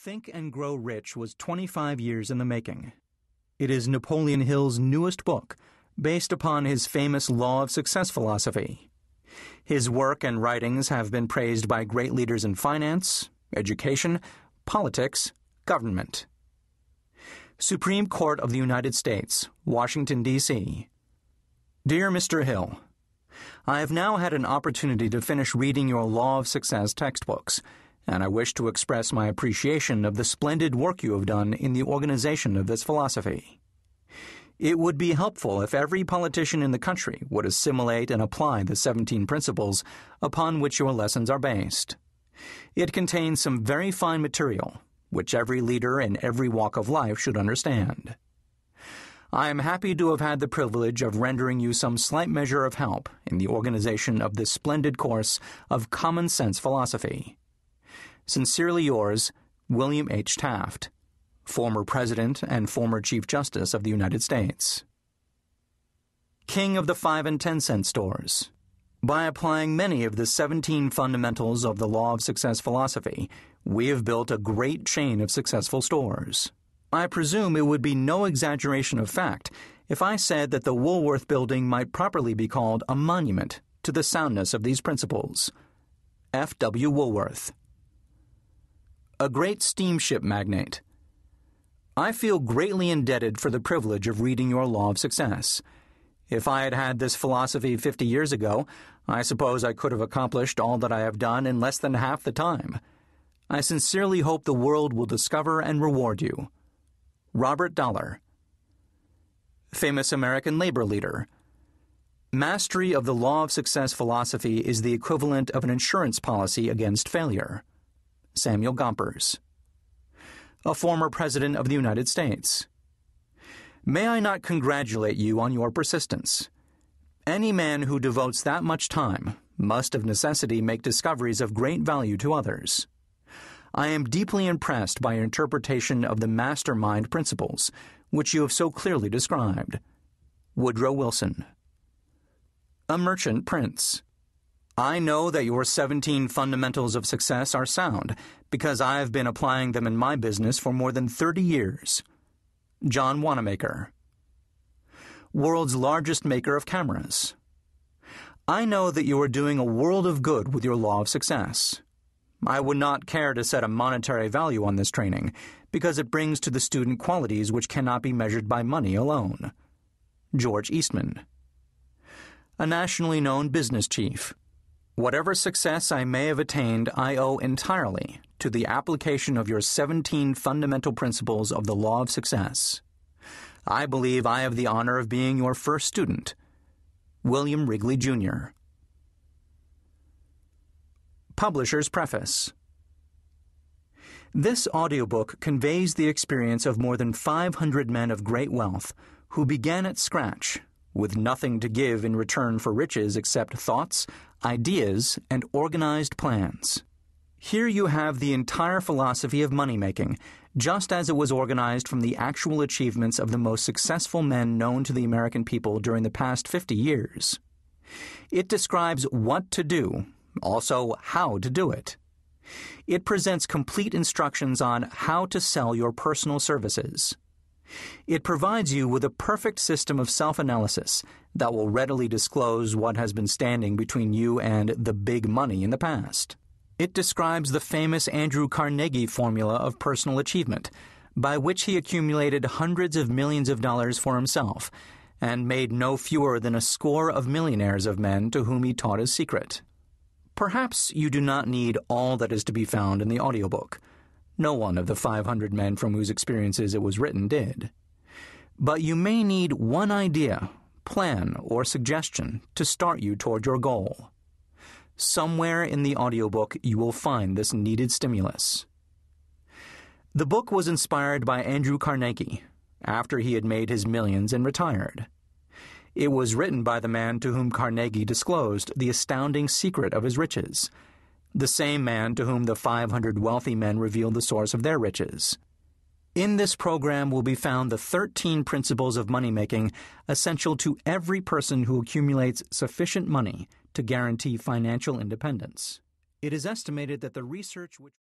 Think and Grow Rich was 25 years in the making. It is Napoleon Hill's newest book, based upon his famous Law of Success philosophy. His work and writings have been praised by great leaders in finance, education, politics, government. Supreme Court of the United States, Washington, D.C. Dear Mr. Hill, I have now had an opportunity to finish reading your Law of Success textbooks, and I wish to express my appreciation of the splendid work you have done in the organization of this philosophy. It would be helpful if every politician in the country would assimilate and apply the 17 principles upon which your lessons are based. It contains some very fine material, which every leader in every walk of life should understand. I am happy to have had the privilege of rendering you some slight measure of help in the organization of this splendid course of common sense philosophy. Sincerely yours, William H. Taft, former President and former Chief Justice of the United States. King of the 5 and 10 cent stores. By applying many of the 17 fundamentals of the Law of Success philosophy, we have built a great chain of successful stores. I presume it would be no exaggeration of fact if I said that the Woolworth Building might properly be called a monument to the soundness of these principles. F. W. Woolworth. A great steamship magnate. I feel greatly indebted for the privilege of reading your Law of Success. If I had had this philosophy 50 years ago, I suppose I could have accomplished all that I have done in less than half the time. I sincerely hope the world will discover and reward you. Robert Dollar. Famous American labor leader. Mastery of the Law of Success philosophy is the equivalent of an insurance policy against failure. Samuel Gompers. A former President of the United States. May I not congratulate you on your persistence? Any man who devotes that much time must of necessity make discoveries of great value to others. I am deeply impressed by your interpretation of the mastermind principles, which you have so clearly described. Woodrow Wilson. A merchant prince. I know that your 17 fundamentals of success are sound because I have been applying them in my business for more than 30 years. John Wanamaker. World's largest maker of cameras. I know that you are doing a world of good with your Law of Success. I would not care to set a monetary value on this training because it brings to the student qualities which cannot be measured by money alone. George Eastman. A nationally known business chief. Whatever success I may have attained, I owe entirely to the application of your 17 fundamental principles of the Law of Success. I believe I have the honor of being your first student. William Wrigley, Jr. Publisher's Preface. This audiobook conveys the experience of more than 500 men of great wealth who began at scratch, with nothing to give in return for riches except thoughts, ideas, and organized plans. Here you have the entire philosophy of money-making, just as it was organized from the actual achievements of the most successful men known to the American people during the past 50 years. It describes what to do, also how to do it. It presents complete instructions on how to sell your personal services. It provides you with a perfect system of self-analysis that will readily disclose what has been standing between you and the big money in the past. It describes the famous Andrew Carnegie formula of personal achievement, by which he accumulated hundreds of millions of dollars for himself and made no fewer than a score of millionaires of men to whom he taught his secret. Perhaps you do not need all that is to be found in the audiobook. No one of the 500 men from whose experiences it was written did. But you may need one idea, plan, or suggestion to start you toward your goal. Somewhere in the audiobook you will find this needed stimulus. The book was inspired by Andrew Carnegie after he had made his millions and retired. It was written by the man to whom Carnegie disclosed the astounding secret of his riches, the same man to whom the 500 wealthy men revealed the source of their riches. In this program will be found the 13 principles of money-making essential to every person who accumulates sufficient money to guarantee financial independence. It is estimated that the research which